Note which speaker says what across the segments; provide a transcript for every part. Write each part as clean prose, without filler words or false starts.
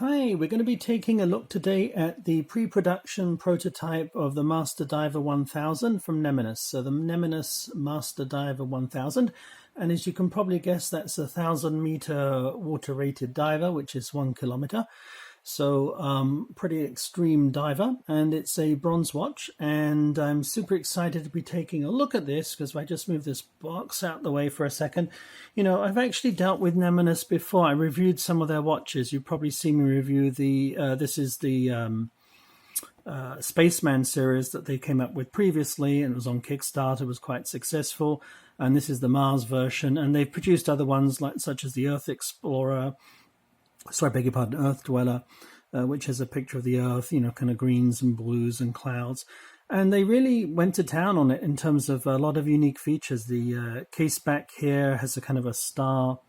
Speaker 1: Hi, we're going to be taking a look today at the pre-production prototype of the Master Diver 1000 from Neminus. So the Neminus Master Diver 1000, and as you can probably guess, that's a 1,000-meter water-rated diver, which is 1 kilometer. So pretty extreme diver, and it's a bronze watch, and I'm super excited to be taking a look at this because if I just move this box out the way for a second, you know, I've actually dealt with Neminus before. I reviewed some of their watches. You've probably seen me review the this is the Spaceman series that they came up with previously, and it was on Kickstarter. It was quite successful, and this is the Mars version, and they've produced other ones such as the Earth Explorer. Sorry, I beg your pardon, Earth Dweller, which has a picture of the Earth, you know, kind of greens and blues and clouds. And they really went to town on it in terms of a lot of unique features. The case back here has a kind of a star,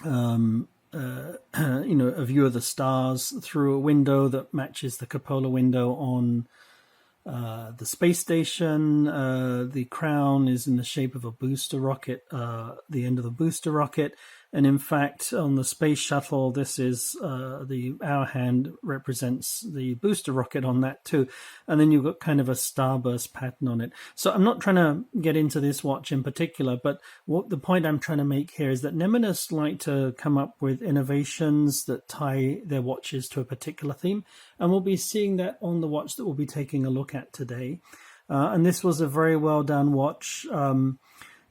Speaker 1: you know, a view of the stars through a window that matches the cupola window on the space station. The crown is in the shape of a booster rocket, the end of the booster rocket. And in fact, on the space shuttle, this is our hand represents the booster rocket on that too. And then you've got kind of a starburst pattern on it. So I'm not trying to get into this watch in particular, but what the point I'm trying to make here is that Neminus like to come up with innovations that tie their watches to a particular theme. And we'll be seeing that on the watch that we'll be taking a look at today. And this was a very well done watch.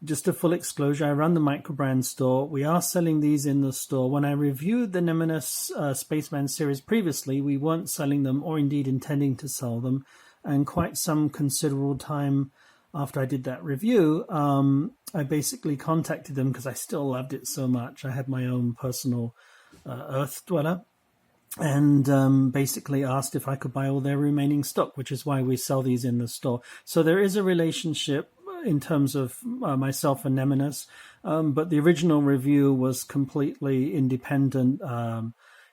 Speaker 1: Just a full disclosure, I run the Microbrand store. We are selling these in the store. When I reviewed the Neminus Spaceman series previously, we weren't selling them or indeed intending to sell them. And quite some considerable time after I did that review, I basically contacted them because I still loved it so much. I had my own personal Earth Dweller and basically asked if I could buy all their remaining stock, which is why we sell these in the store. So there is a relationship in terms of myself and Neminus, but the original review was completely independent.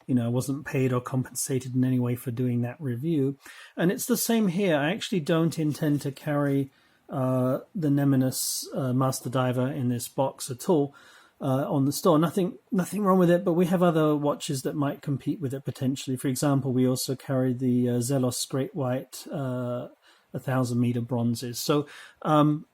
Speaker 1: You know, I wasn't paid or compensated in any way for doing that review. And it's the same here. I actually don't intend to carry the Neminus Master Diver in this box at all on the store. Nothing wrong with it, but we have other watches that might compete with it potentially. For example, we also carry the Zelos Great White 1,000-meter bronzes. So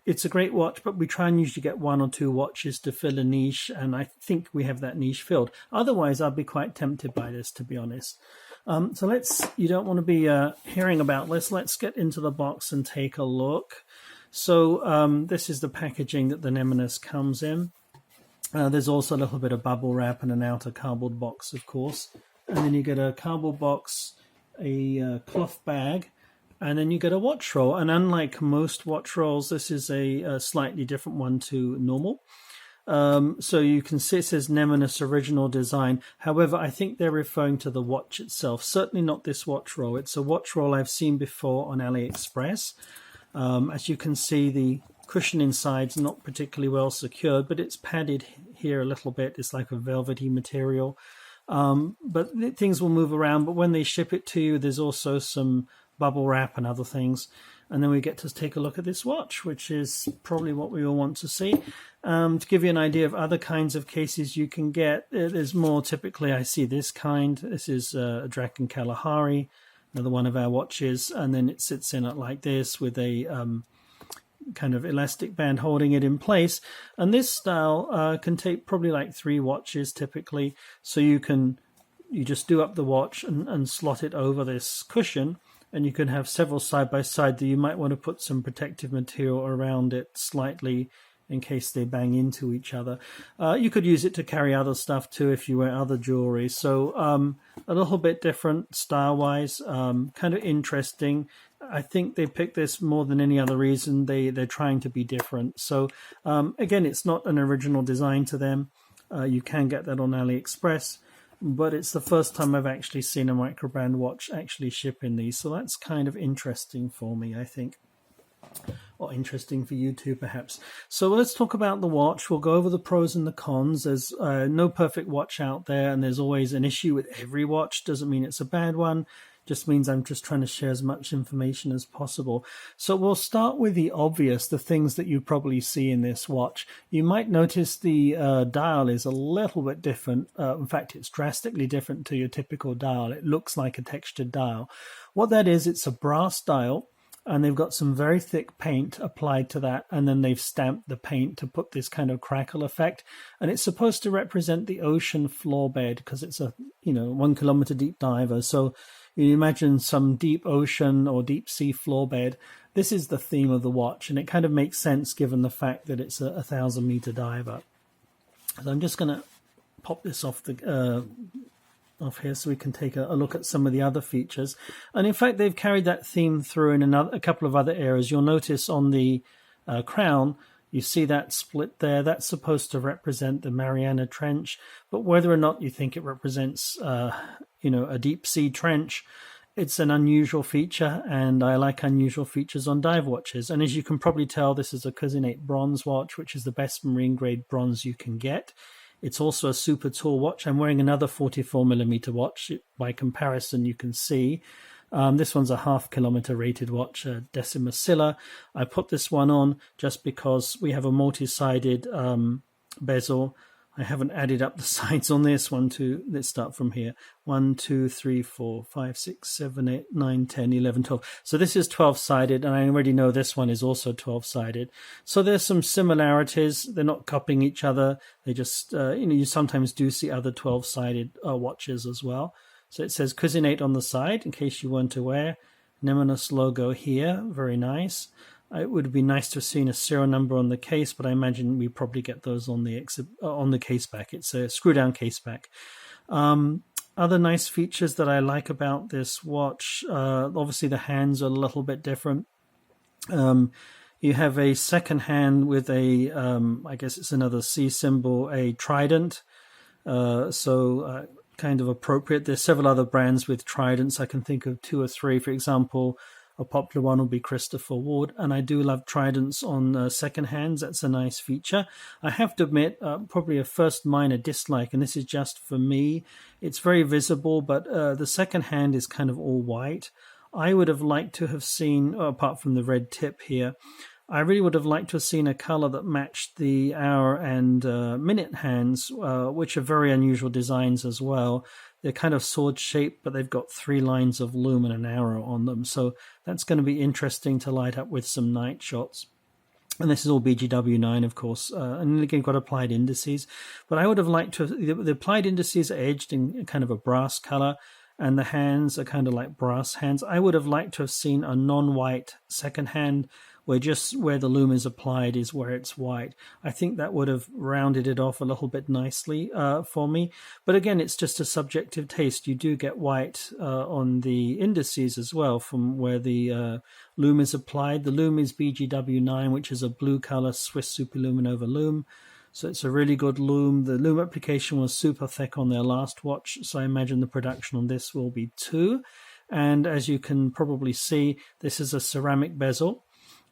Speaker 1: it's a great watch, but we try and usually get one or two watches to fill a niche, and I think we have that niche filled. Otherwise, I'd be quite tempted by this, to be honest. So you don't want to be hearing about this. Let's get into the box and take a look. So this is the packaging that the Neminus comes in. There's also a little bit of bubble wrap and an outer cardboard box, of course. And then you get a cardboard box, a cloth bag, and then you get a watch roll. And unlike most watch rolls, this is a slightly different one to normal. So you can see it says Neminus Original Design. However, I think they're referring to the watch itself. Certainly not this watch roll. It's a watch roll I've seen before on AliExpress. As you can see, the cushion inside is not particularly well secured, but it's padded here a little bit. It's like a velvety material. But things will move around. But when they ship it to you, there's also some bubble wrap and other things, and then we get to take a look at this watch, which is probably what we all want to see. To give you an idea of other kinds of cases you can get, there's more typically I see this kind. This is a Draken Kalahari, another one of our watches, and then it sits in it like this with a kind of elastic band holding it in place. And this style can take probably like 3 watches typically, so you just do up the watch and slot it over this cushion. And you can have several side by side that you might want to put some protective material around it slightly in case they bang into each other. You could use it to carry other stuff too if you wear other jewelry. So a little bit different style-wise, kind of interesting. I think they picked this more than any other reason. They're trying to be different. So again, it's not an original design to them. You can get that on AliExpress. But it's the first time I've actually seen a Microbrand watch actually ship in these. So that's kind of interesting for me, I think. Or interesting for you too, perhaps. So let's talk about the watch. We'll go over the pros and the cons. There's no perfect watch out there, and there's always an issue with every watch. Doesn't mean it's a bad one. Just means I'm just trying to share as much information as possible. So we'll start with the obvious, the things that you probably see in this watch. You might notice the dial is a little bit different. In fact, it's drastically different to your typical dial. It looks like a textured dial. What that is, it's a brass dial, and they've got some very thick paint applied to that, and then they've stamped the paint to put this kind of crackle effect. And it's supposed to represent the ocean floor bed, because it's a 1 kilometer deep diver. So you imagine some deep ocean or deep sea floor bed. This is the theme of the watch, and it kind of makes sense given the fact that it's a 1,000-meter diver. So I'm just going to pop this off here so we can take a look at some of the other features. And in fact, they've carried that theme through in a couple of other areas. You'll notice on the crown, you see that split there. That's supposed to represent the Mariana Trench, but whether or not you think it represents a deep sea trench, it's an unusual feature, and I like unusual features on dive watches. And as you can probably tell, this is a Cousinate bronze watch, which is the best marine grade bronze you can get. It's also a super tall watch. I'm wearing another 44mm watch. By comparison, you can see this one's a 0.5 kilometer rated watch, Decima Silla. I put this one on just because we have a multi-sided bezel. I haven't added up the sides on this. Let's start from here. 1, 2, 3, 4, 5, 6, 7, 8, 9, 10, 11, 12. So this is 12-sided, and I already know this one is also 12-sided. So there's some similarities. They're not copying each other. They just, you sometimes do see other 12-sided watches as well. So it says Cousinate on the side, in case you weren't aware. Neminus logo here, very nice. It would be nice to have seen a serial number on the case, but I imagine we probably get those on the case back. It's a screw-down case back. Other nice features that I like about this watch, obviously the hands are a little bit different. You have a second hand with a, I guess it's another C symbol, a trident. Kind of appropriate. There's several other brands with tridents. I can think of 2 or 3, for example. A popular one will be Christopher Ward, and I do love tridents on second hands. That's a nice feature. I have to admit, probably a first minor dislike, and this is just for me. It's very visible, but the second hand is kind of all white. I would have liked to have seen, apart from the red tip here, I really would have liked to have seen a color that matched the hour and minute hands, which are very unusual designs as well. They're kind of sword shaped, but they've got 3 lines of lume and an arrow on them. So that's going to be interesting to light up with some night shots. And this is all BGW9, of course. And again, got applied indices. But I would have liked to have, the applied indices are edged in kind of a brass color, and the hands are kind of like brass hands. I would have liked to have seen a non-white second hand, where just where the lume is applied is where it's white. I think that would have rounded it off a little bit nicely for me. But again, it's just a subjective taste. You do get white on the indices as well from where the lume is applied. The lume is BGW9, which is a blue color Swiss superluminova lume. So it's a really good lume. The lume application was super thick on their last watch, so I imagine the production on this will be 2. And as you can probably see, this is a ceramic bezel.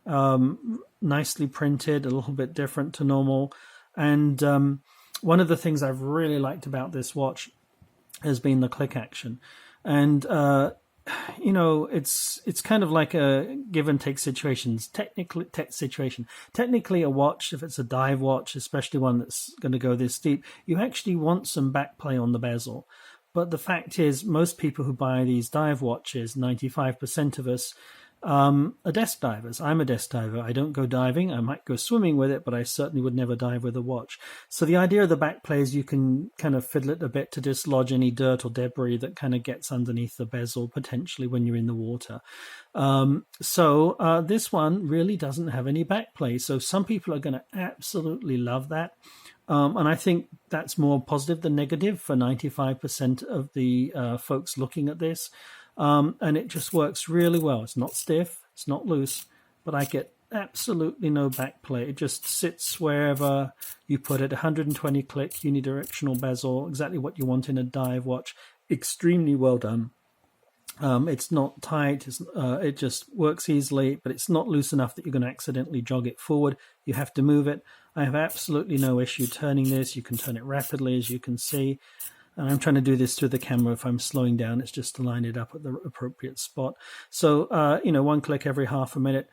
Speaker 1: Nicely printed, a little bit different to normal. And one of the things I've really liked about this watch has been the click action. And it's kind of like a give and take situations. Technically a watch, if it's a dive watch, especially one that's going to go this deep, you actually want some back play on the bezel. But the fact is, most people who buy these dive watches, 95% of us, are desk divers. I'm a desk diver. I don't go diving. I might go swimming with it, but I certainly would never dive with a watch. So the idea of the back play is you can kind of fiddle it a bit to dislodge any dirt or debris that kind of gets underneath the bezel potentially when you're in the water. This one really doesn't have any back play. So some people are going to absolutely love that. And I think that's more positive than negative for 95% of the folks looking at this. And it just works really well. It's not stiff, it's not loose, but I get absolutely no back play. It just sits wherever you put it. 120 click, unidirectional bezel, exactly what you want in a dive watch. Extremely well done. It's not tight, it just works easily, but it's not loose enough that you're going to accidentally jog it forward. You have to move it. I have absolutely no issue turning this. You can turn it rapidly, as you can see. And I'm trying to do this through the camera. If I'm slowing down, it's just to line it up at the appropriate spot. So, you know, 1 click every half a minute.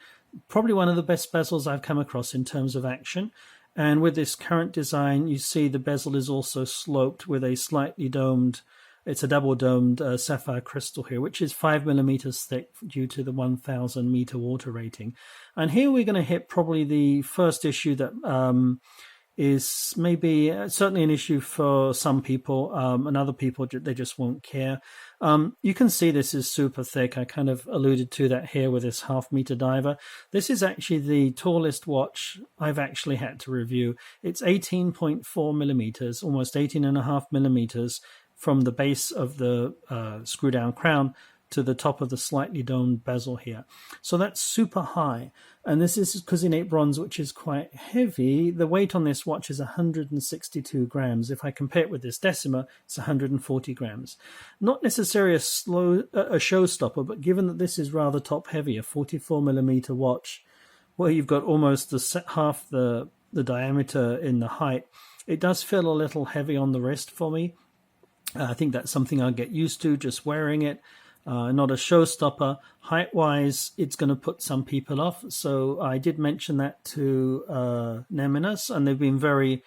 Speaker 1: Probably one of the best bezels I've come across in terms of action. And with this current design, you see the bezel is also sloped with a slightly domed, it's a double domed sapphire crystal here, which is 5 millimeters thick due to the 1,000 meter water rating. And here we're going to hit probably the first issue that is maybe certainly an issue for some people, and other people, they just won't care. You can see this is super thick. I kind of alluded to that here with this 1/2 meter diver. This is actually the tallest watch I've actually had to review. It's 18.4 millimeters, almost 18.5 millimeters from the base of the screw down crown to the top of the slightly domed bezel here. So that's super high. And this is cousinate bronze, which is quite heavy. The weight on this watch is 162 grams. If I compare it with this Decima, it's 140 grams. Not necessarily a showstopper, but given that this is rather top heavy, a 44 millimeter watch, where you've got almost half the diameter in the height, it does feel a little heavy on the wrist for me. I think that's something I'll get used to just wearing it. Not a showstopper. Height-wise, it's going to put some people off. So I did mention that to Neminus, and they've been very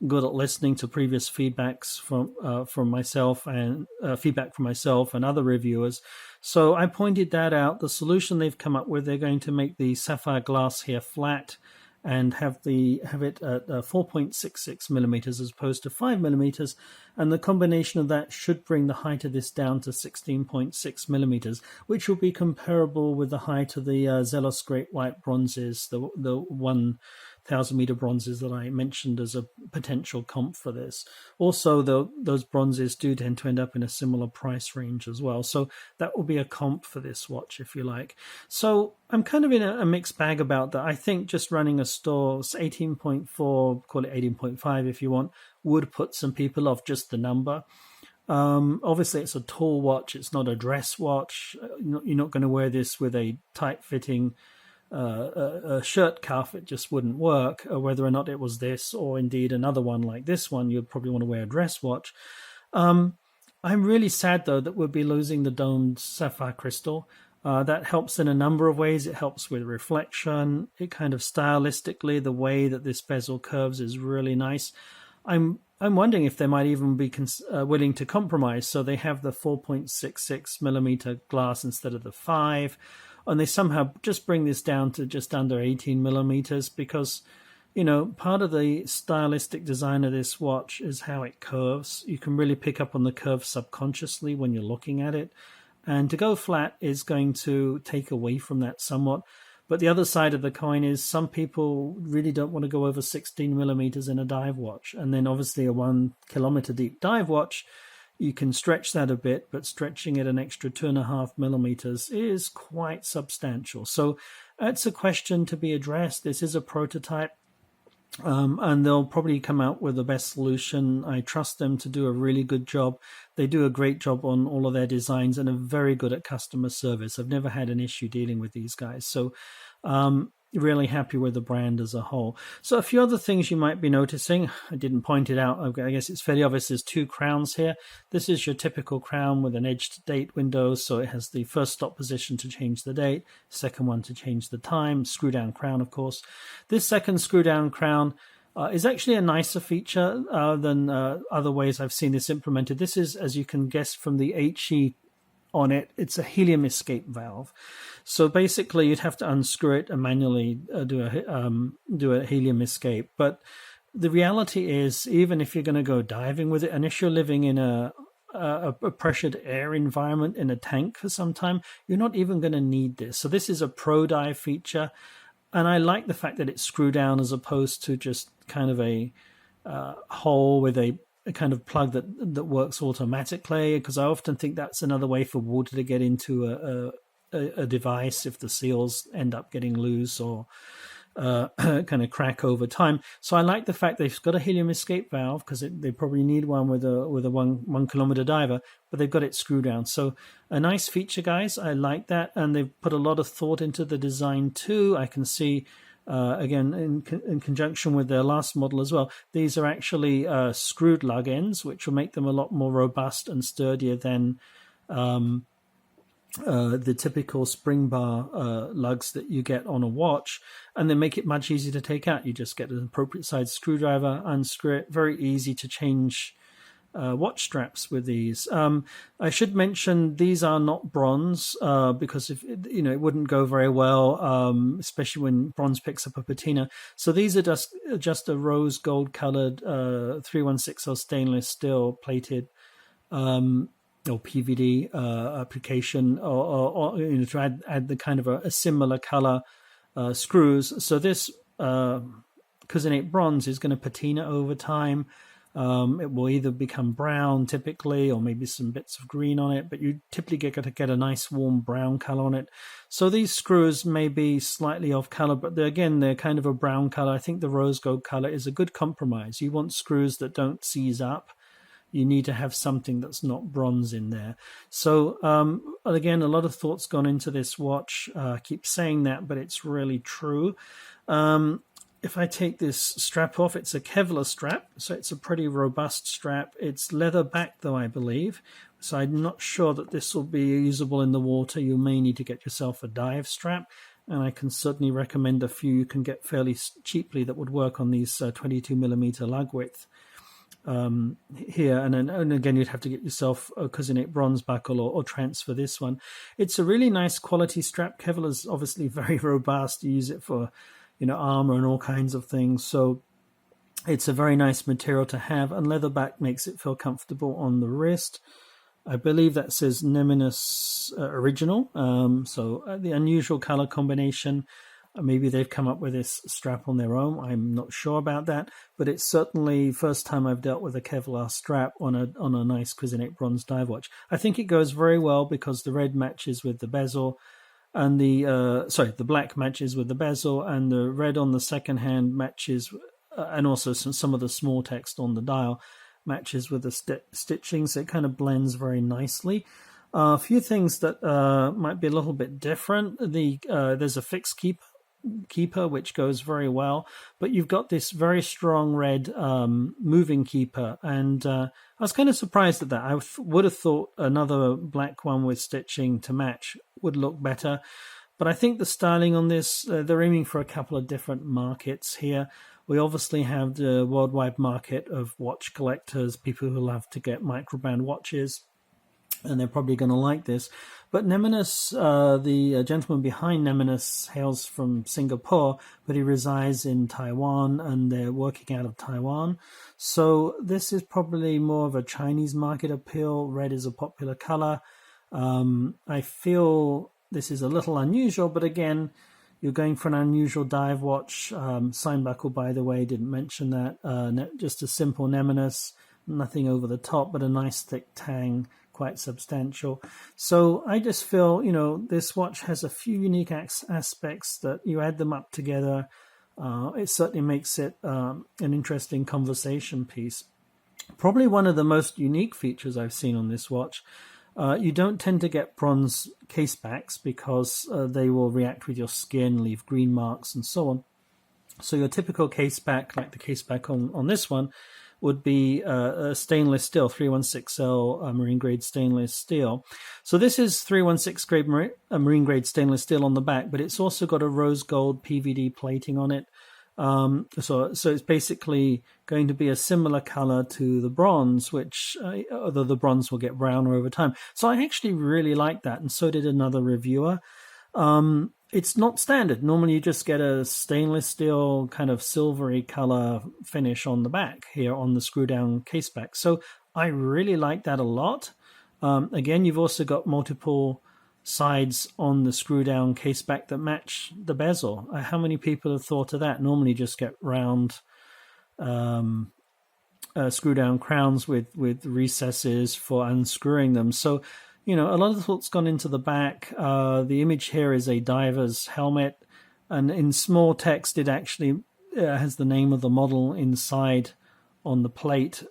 Speaker 1: good at listening to previous feedbacks from myself and feedback from myself and other reviewers. So I pointed that out. The solution they've come up with, they're going to make the sapphire glass here flat and have it at 4.66 millimeters as opposed to 5 millimeters, and the combination of that should bring the height of this down to 16.6 millimeters, which will be comparable with the height of the Zelos Great White bronzes, the 1,000 meter bronzes that I mentioned as a potential comp for this. Also, those bronzes do tend to end up in a similar price range as well, so that will be a comp for this watch, if you like. So I'm kind of in a mixed bag about that. I think just running a store, 18.4, call it 18.5 if you want, would put some people off, just the number. Obviously, it's a tall watch. It's not a dress watch. You're not going to wear this with a tight-fitting a shirt cuff. It just wouldn't work. Whether or not it was this or indeed another one like this one, you'd probably want to wear a dress watch. I'm really sad, though, that we'll be losing the domed sapphire crystal. That helps in a number of ways. It helps with reflection. It kind of stylistically, the way that this bezel curves is really nice. I'm wondering if they might even be willing to compromise. So they have the 4.66 millimeter glass instead of the 5, and they somehow just bring this down to just under 18 millimeters because, you know, part of the stylistic design of this watch is how it curves. You can really pick up on the curve subconsciously when you're looking at it. And to go flat is going to take away from that somewhat. But the other side of the coin is some people really don't want to go over 16 millimeters in a dive watch. And then obviously a 1 kilometer deep dive watch, you can stretch that a bit, but stretching it an extra 2.5 millimeters is quite substantial. So that's a question to be addressed. This is a prototype. And they'll probably come out with the best solution. I trust them to do a really good job. They do a great job on all of their designs and are very good at customer service. I've never had an issue dealing with these guys. So really happy with the brand as a whole. So a few other things you might be noticing. I didn't point it out. I guess it's fairly obvious. There's 2 crowns here. This is your typical crown with an edged date window. So it has the first stop position to change the date, second one to change the time, screw down crown, of course. This second screw down crown is actually a nicer feature than other ways I've seen this implemented. This is, as you can guess from the HE on it, it's a helium escape valve. So basically you'd have to unscrew it and manually do a helium escape. But the reality is, even if you're going to go diving with it, and if you're living in a pressured air environment in a tank for some time, you're not even going to need this. So this is a pro dive feature. And I like the fact that it's screw down as opposed to just kind of a hole with a kind of plug that works automatically, because I often think that's another way for water to get into a device if the seals end up getting loose or kind of crack over time. So I like the fact they've got a helium escape valve, because they probably need one with a 1 kilometer diver, but they've got it screwed down. So a nice feature, guys. I like that, and they've put a lot of thought into the design too. I can see again, in conjunction with their last model as well. These are actually screwed lug ends, which will make them a lot more robust and sturdier than the typical spring bar lugs that you get on a watch, and they make it much easier to take out. You just get an appropriate size screwdriver, unscrew it. Very easy to change watch straps with these. I should mention these are not bronze because if it wouldn't go very well, especially when bronze picks up a patina. So these are just a rose gold colored 316L stainless steel plated or PVD application, or to add the kind of a similar color screws. So this cousinate bronze is going to patina over time. It will either become brown typically, or maybe some bits of green on it, but you typically get a nice warm brown color on it. So these screws may be slightly off color, but they're kind of a brown color. I think the rose gold color is a good compromise. You want screws that don't seize up. You need to have something that's not bronze in there. So again, a lot of thought's gone into this watch. I keep saying that, but it's really true. If I take this strap off, it's a Kevlar strap, so it's a pretty robust strap. It's leather back, though, I believe, so I'm not sure that this will be usable in the water. You may need to get yourself a dive strap, and I can certainly recommend a few you can get fairly cheaply that would work on these 22mm lug width here. And again, you'd have to get yourself a cousinate bronze buckle or transfer this one. It's a really nice quality strap. Kevlar is obviously very robust. You use it for armor and all kinds of things. So it's a very nice material to have, and leatherback makes it feel comfortable on the wrist. I believe that says Neminus Original. So the unusual color combination. Maybe they've come up with this strap on their own. I'm not sure about that, but it's certainly first time I've dealt with a Kevlar strap on a nice cousinate bronze dive watch. I think it goes very well because the red matches with the bezel, and the black matches with the bezel, and the red on the second hand matches, and also some of the small text on the dial matches with the stitching, so it kind of blends very nicely. A few things that might be a little bit different. There's a fixed keeper which goes very well, but you've got this very strong red moving keeper, and I was kind of surprised at that. I would have thought another black one with stitching to match would look better, but I think the styling on this, they're aiming for a couple of different markets here. We obviously have the worldwide market of watch collectors, people who love to get Microbrand watches, and they're probably going to like this. But Neminus, the gentleman behind Neminus, hails from Singapore, but he resides in Taiwan, and they're working out of Taiwan. So this is probably more of a Chinese market appeal. Red is a popular color. I feel this is a little unusual, but again, you're going for an unusual dive watch. Sign buckle, by the way, didn't mention that. Just a simple Neminus, nothing over the top, but a nice thick tang, quite substantial. So I just feel, this watch has a few unique aspects that you add them up together. It certainly makes it an interesting conversation piece. Probably one of the most unique features I've seen on this watch. You don't tend to get bronze case backs because they will react with your skin, leave green marks and so on. So your typical case back, like the case back on this one, would be a stainless steel, 316L marine grade stainless steel. So this is 316 grade marine grade stainless steel on the back, but it's also got a rose gold PVD plating on it. So it's basically going to be a similar color to the bronze, which although the bronze will get browner over time. So I actually really like that, and so did another reviewer. It's not standard. Normally you just get a stainless steel kind of silvery color finish on the back here on the screw down case back. So I really like that a lot. Again, you've also got multiple sides on the screw down case back that match the bezel. How many people have thought of that? Normally just get round screw down crowns with recesses for unscrewing them. So a lot of thought's gone into the back. The image here is a diver's helmet, and in small text, it actually has the name of the model inside on the plate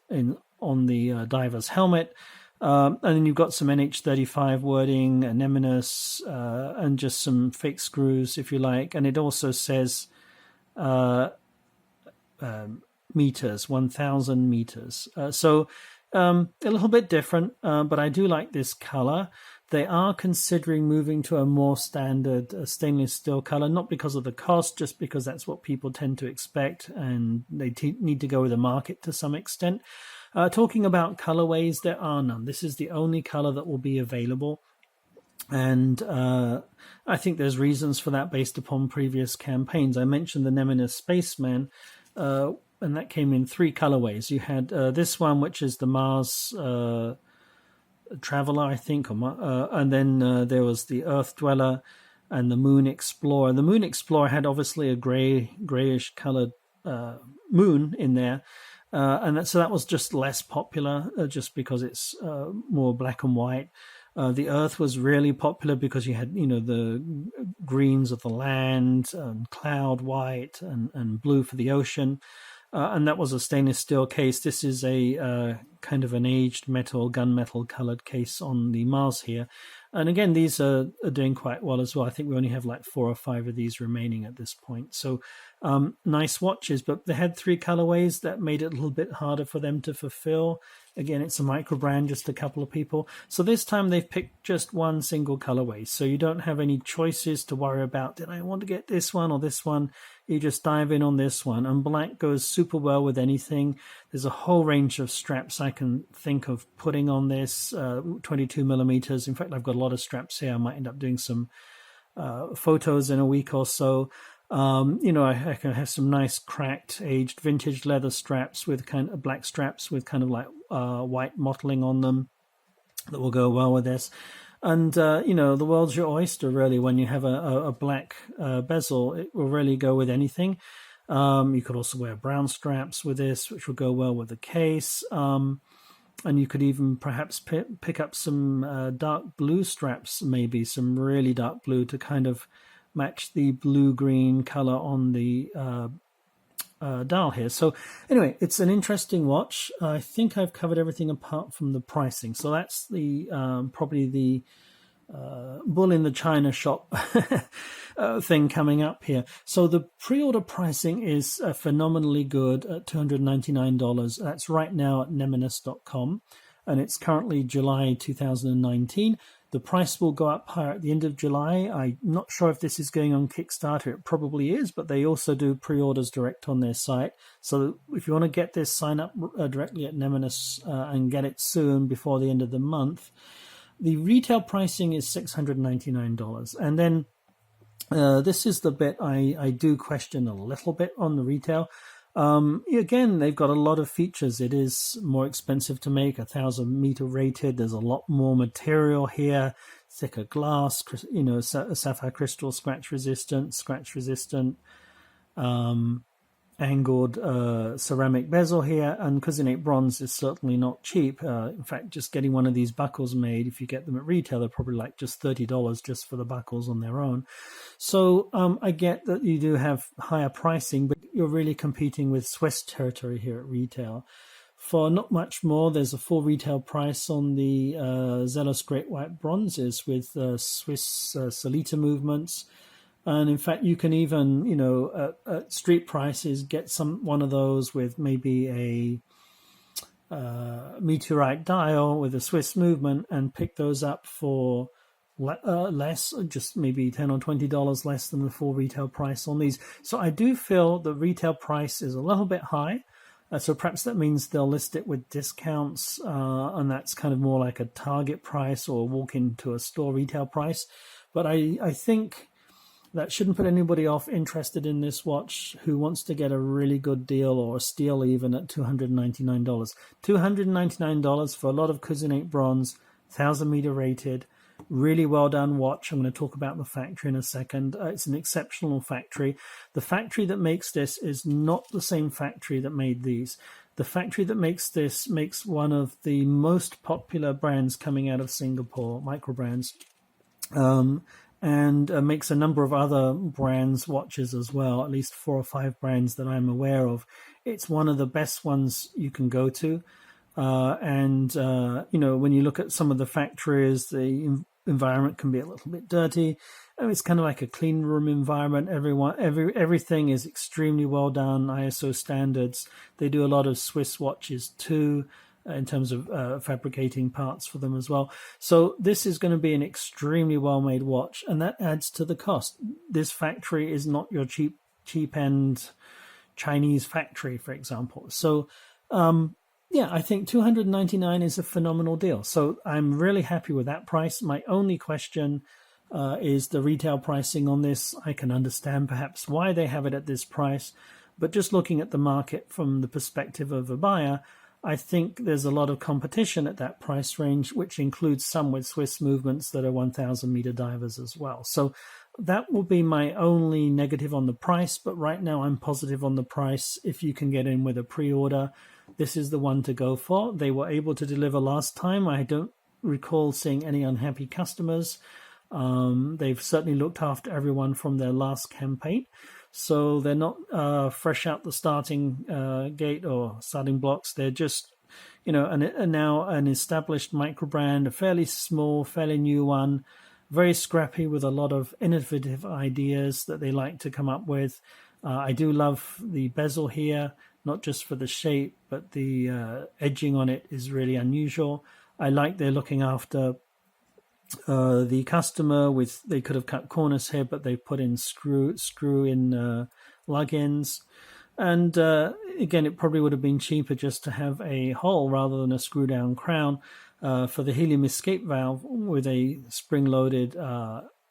Speaker 1: on the diver's helmet. And then you've got some NH35 wording, Neminus, and just some fake screws, if you like. And it also says meters, 1,000 meters. So a little bit different, but I do like this color. They are considering moving to a more standard stainless steel color, not because of the cost, just because that's what people tend to expect, and they need to go with the market to some extent. Talking about colorways, there are none. This is the only color that will be available. And I think there's reasons for that based upon previous campaigns. I mentioned the Neminus Spaceman, and that came in 3 colorways. You had this one, which is the Mars Traveler, I think, and then there was the Earth Dweller and the Moon Explorer. The Moon Explorer had obviously a grayish colored moon in there, and so that was just less popular, just because it's more black and white. The Earth was really popular because you had, the greens of the land, and cloud white, and blue for the ocean. And that was a stainless steel case. This is a kind of an aged gunmetal colored case on the Mars here. And again, these are doing quite well as well. I think we only have like 4 or 5 of these remaining at this point. So nice watches, but they had 3 colorways that made it a little bit harder for them to fulfill. Again, it's a Microbrand, just a couple of people. So this time they've picked just one single colorway. So you don't have any choices to worry about, did I want to get this one or this one? You just dive in on this one. And black goes super well with anything. There's a whole range of straps I can think of putting on this, 22 millimeters. In fact, I've got a lot of straps here. I might end up doing some photos in a week or so. I can have some nice cracked, aged, vintage leather straps with kind of black straps with kind of like white mottling on them that will go well with this. And, the world's your oyster, really, when you have a black bezel. It will really go with anything. You could also wear brown straps with this, which will go well with the case. And you could even perhaps pick up some dark blue straps, maybe some really dark blue, to kind of match the blue-green color on the dial here. So anyway, it's an interesting watch. I think I've covered everything apart from the pricing. So that's the probably the bull in the china shop thing coming up here. So the pre-order pricing is phenomenally good at $299. That's right now at neminus.com, and it's currently July 2019. The price will go up higher at the end of July. I'm not sure if this is going on Kickstarter. It probably is, but they also do pre-orders direct on their site. So if you want to get this, sign up directly at Neminus and get it soon before the end of the month. The retail pricing is $699. And then this is the bit I do question a little bit on the retail. Again, they've got a lot of features. It is more expensive to make, 1,000 meter rated. There's a lot more material here, thicker glass, sapphire crystal, scratch resistant, angled ceramic bezel here, and Cousinate bronze is certainly not cheap. In fact, just getting one of these buckles made, if you get them at retail, they're probably like just $30 just for the buckles on their own. So I get that you do have higher pricing, but you're really competing with Swiss territory here at retail. For not much more, there's a full retail price on the Zelos Great White Bronzes with Swiss Solita movements. And in fact, you can even, at street prices, get one of those with maybe a meteorite dial with a Swiss movement and pick those up for less, just maybe $10 or $20 less than the full retail price on these. So I do feel the retail price is a little bit high. So perhaps that means they'll list it with discounts, and that's kind of more like a target price or walk into a store retail price. But I think that shouldn't put anybody off interested in this watch who wants to get a really good deal or a steal even at $299. $299 for a lot of Cousinate bronze, 1,000 meter rated, really well done watch. I'm going to talk about the factory in a second. It's an exceptional factory. The factory that makes this is not the same factory that made these. The factory that makes this makes one of the most popular brands coming out of Singapore, Microbrands. And makes a number of other brands watches as well, at least 4 or 5 brands that I'm aware of. It's one of the best ones you can go to. When you look at some of the factories, the environment can be a little bit dirty. And it's kind of like a clean room environment. Everything is extremely well done, ISO standards. They do a lot of Swiss watches too, in terms of fabricating parts for them as well. So this is going to be an extremely well-made watch, and that adds to the cost. This factory is not your cheap-end Chinese factory, for example. So yeah, I think $299 is a phenomenal deal. So I'm really happy with that price. My only question is the retail pricing on this. I can understand perhaps why they have it at this price, but just looking at the market from the perspective of a buyer, I think there's a lot of competition at that price range, which includes some with Swiss movements that are 1,000 meter divers as well. So that will be my only negative on the price, but right now I'm positive on the price. If you can get in with a pre-order, this is the one to go for. They were able to deliver last time. I don't recall seeing any unhappy customers. They've certainly looked after everyone from their last campaign. So they're not fresh out the starting gate or starting blocks. They're just, now an established microbrand, a fairly small, fairly new one, very scrappy with a lot of innovative ideas that they like to come up with. I do love the bezel here, not just for the shape, but the edging on it is really unusual. I like they're looking after the customer with, they could have cut corners here, but they put in screw in lug-ins. And again, it probably would have been cheaper just to have a hole rather than a screw down crown for the helium escape valve with a spring-loaded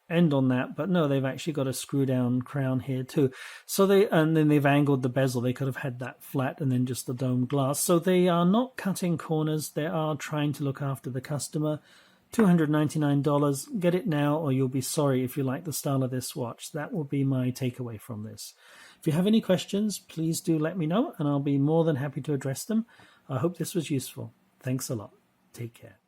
Speaker 1: end on that. But no, they've actually got a screw down crown here too. So and then they've angled the bezel. They could have had that flat and then just the domed glass. So they are not cutting corners. They are trying to look after the customer. $299. Get it now or you'll be sorry if you like the style of this watch. That will be my takeaway from this. If you have any questions, please do let me know and I'll be more than happy to address them. I hope this was useful. Thanks a lot. Take care.